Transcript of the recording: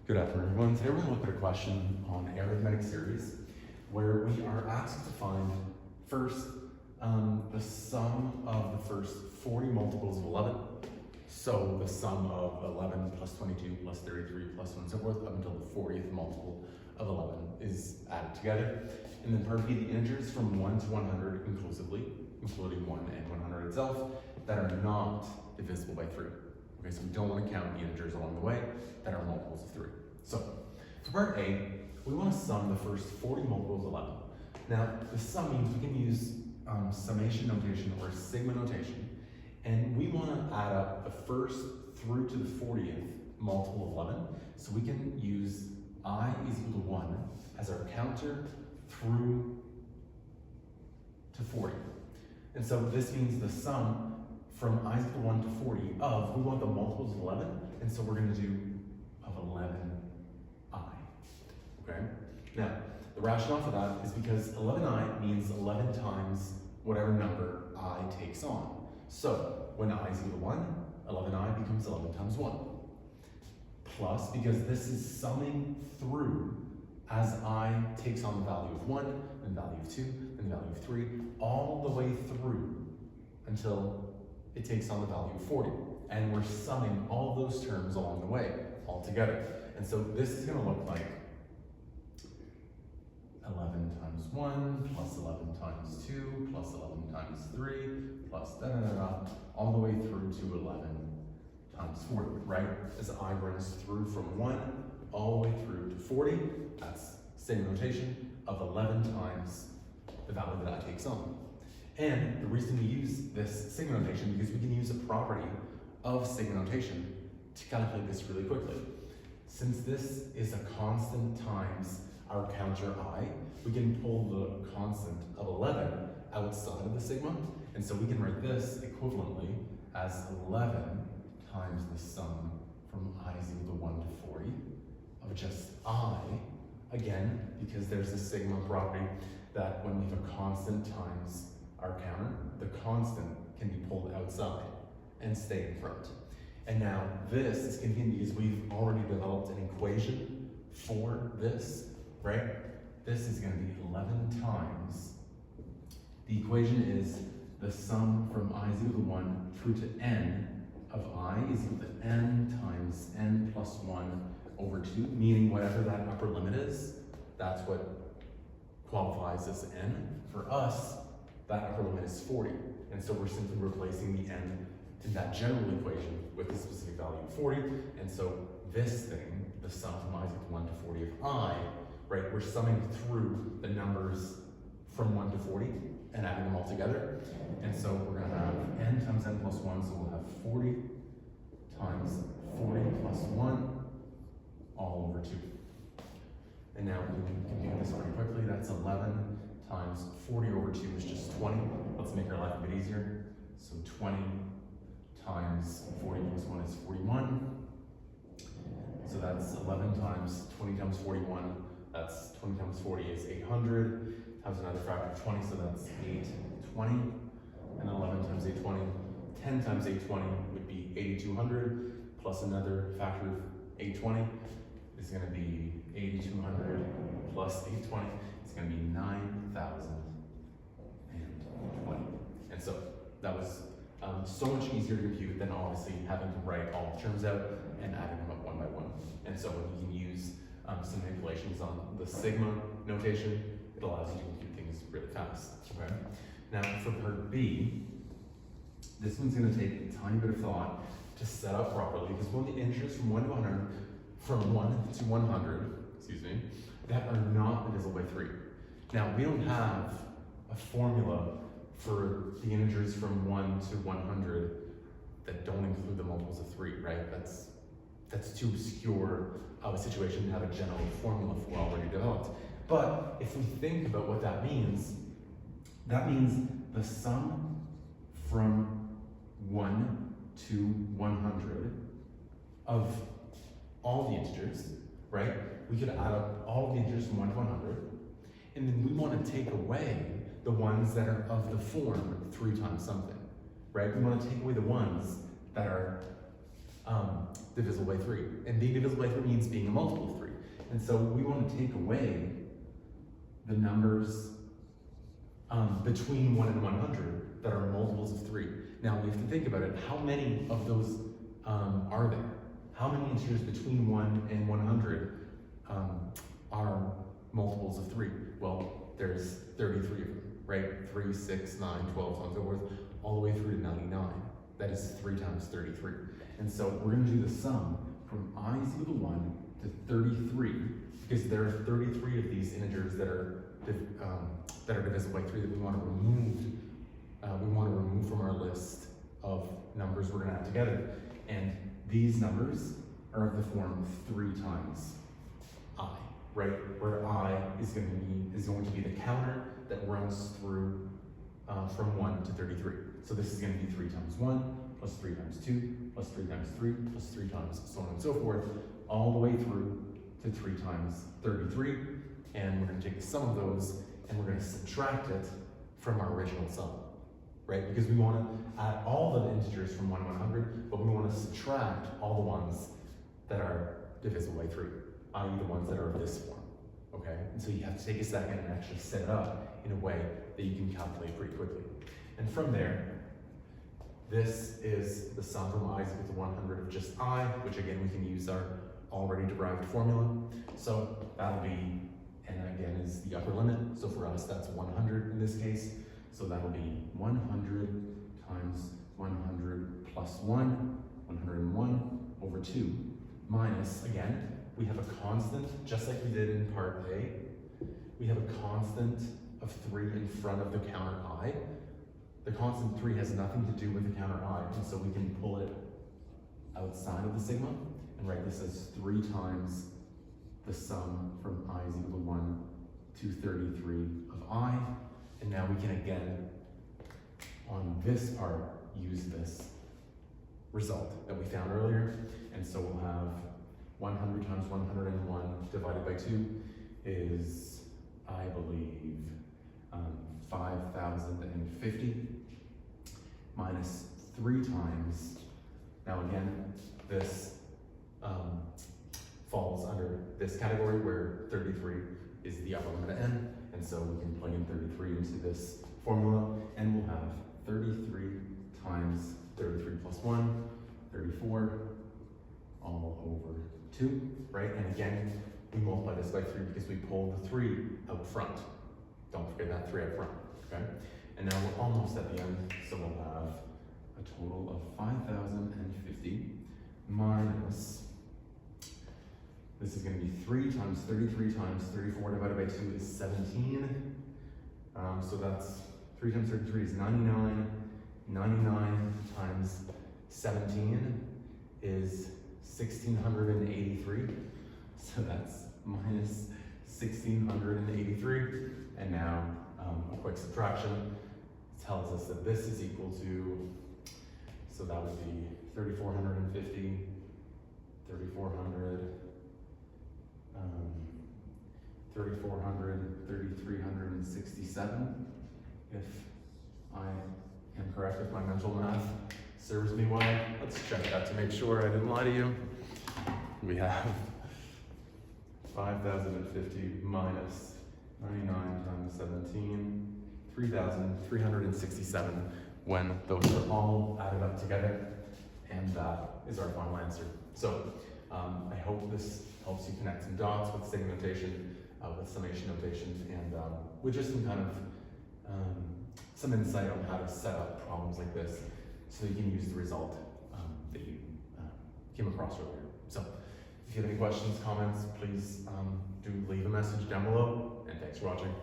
Good afternoon, everyone. Today we're going to look at a question on Arithmetic Series where we are asked to find first the sum of the first 40 multiples of 11. So the sum of 11 plus 22 plus 33 plus so on and so forth up until the 40th multiple of 11 is added together. And then part B, the integers from 1 to 100 inclusively, including 1 and 100 itself, that are not divisible by 3. Okay, so we don't want to count the integers along the way that are multiples of 3. So, for part A, we want to sum the first 40 multiples of 11. Now, the sum means we can use summation notation or sigma notation, and we want to add up the first through to the 40th multiple of 11, so we can use I is equal to 1 as our counter through to 40. And so this means the sum from I is equal to 1 to 40 of, we want the multiples of 11, and so we're going to do of 11i. Okay? Now, the rationale for that is because 11i means 11 times whatever number I takes on. So, when I is equal to 1, 11i becomes 11 times 1. Plus, because this is summing through as I takes on the value of 1, then the value of 2, then the value of 3, all the way through until it takes on the value of 40. And we're summing all those terms along the way, all together. And so this is going to look like 11 times 1 plus 11 times 2 plus 11 times 3 plus all the way through to 11 times 40, right? As I runs through from 1 all the way through to 40, that's same notation of 11 times the value that I takes on. And the reason we use this sigma notation because we can use a property of sigma notation to calculate this really quickly. Since this is a constant times our counter I, we can pull the constant of 11 outside of the sigma, and so we can write this equivalently as 11 times the sum from I is equal to 1 to 40 of just I, again, because there's a sigma property that when we have a constant times our counter, the constant can be pulled outside and stay in front. And now this is convenient because we've already developed an equation for this, right? This is going to be 11 times. The equation is the sum from I is equal to 1 through to n of I is equal to n times n plus 1 over 2, meaning whatever that upper limit is, that's what qualifies as n. For us, that upper limit is 40. And so we're simply replacing the n in that general equation with the specific value of 40. And so this thing, the sum from I is equal to 1 to 40 of I, right, we're summing through the numbers from 1 to 40 and adding them all together. And so we're going to have n times n plus 1, so we'll have 40 times 40 plus 1 all over 2. And now we can compute this pretty quickly. That's 11 times 40 over 2 is just 20. Let's make our life a bit easier. So 20 times 40 plus 1 is 41. So that's 11 times 20 times 41. That's 20 times 40 is 800. Times another factor of 20, so that's 820. And 11 times 820. 10 times 820 would be 8200. Plus another factor of 820 is going to be 8200 plus 820. It's going to be 9,020. And so that was so much easier to compute than obviously having to write all the terms out and adding them up one by one. And so when you can use some manipulations on the sigma notation, it allows you to compute things really fast. Okay. Now for part B, this one's going to take a tiny bit of thought to set up properly because we want the integers from 1 to 100, from 1 to 100, that are not divisible by 3. Now we don't have a formula for the integers from 1 to 100 that don't include the multiples of 3, right? That's too obscure of a situation to have a general formula for already developed. But if we think about what that means the sum from 1 to 100 of all the integers, right? We could add up all the integers from 1 to 100, and then we want to take away the ones that are of the form 3 times something, right? We want to take away the ones that are divisible by 3. And being divisible by 3 means being a multiple of 3. And so we want to take away the numbers between 1 and 100 that are multiples of 3. Now we have to think about it. How many of those are there? How many integers between 1 and 100 are multiples of 3? Well, there's 33 of them, right? 3, 6, 9, 12, so on and so forth, all the way through to 99. That is 3 times 33. And so we're going to do the sum from I is equal to 1 to 33, because there are 33 of these integers that are divisible by 3 that we want to remove. We want to remove from our list of numbers we're going to add together. And these numbers are of the form 3 times I, right? Where I is going to be the counter that runs through from 1 to 33. So this is going to be 3 times 1, plus 3 times 2, plus 3 times 3, plus 3 times so on and so forth, all the way through to 3 times 33. And we're going to take the sum of those and we're going to subtract it from our original sum, right? Because we want to add all the integers from 1 to 100, but we want to subtract all the ones that are divisible by 3, i.e. the ones that are of this form, okay? And so you have to take a second and actually set it up in a way that you can calculate pretty quickly. And from there, this is the sum from I is equal to 100 of just I, which again, we can use our already derived formula. So that'll be, and again is the upper limit. So for us, that's 100 in this case. So that'll be 100 times 100 plus 1, 101 over 2, minus, again, we have a constant, just like we did in part A. We have a constant of 3 in front of the counter I. The constant 3 has nothing to do with the counter I, and so we can pull it outside of the sigma and write this as 3 times the sum from I is equal to 1 to 33 of I. And now we can again, on this part, use this result that we found earlier. And so we'll have 100 times 101 divided by 2 is, I believe, 5,050 minus 3 times. Now again, this falls under this category where 33 is the upper limit of n, and so we can plug in 33 into this formula, and we'll have 33 times 33 plus 1, 34, all over 2, right? And again, we multiply this by 3 because we pulled the 3 out front. Don't forget that 3 out front, okay? And now we're almost at the end, so we'll have a total of 5,050 minus, this is going to be 3 times 33 times 34 divided by 2 is 17. So that's 3 times 33 is 99. 99 times 17 is 1,683. So that's minus 1,683. And now a quick subtraction tells us that this is equal to, so that would be 3,450, 3,400, 3,400, 3,367, if I am correct, if my mental math serves me well. Let's check that to make sure I didn't lie to you. We have 5,050 minus 99 times 17, 3,367 when those are all added up together, and that is our final answer. So I hope this helps you connect some dots with sigma notation, with summation notation, and with just some kind of some insight on how to set up problems like this so you can use the result that you came across earlier. So if you have any questions, comments, please do leave a message down below, and thanks for watching.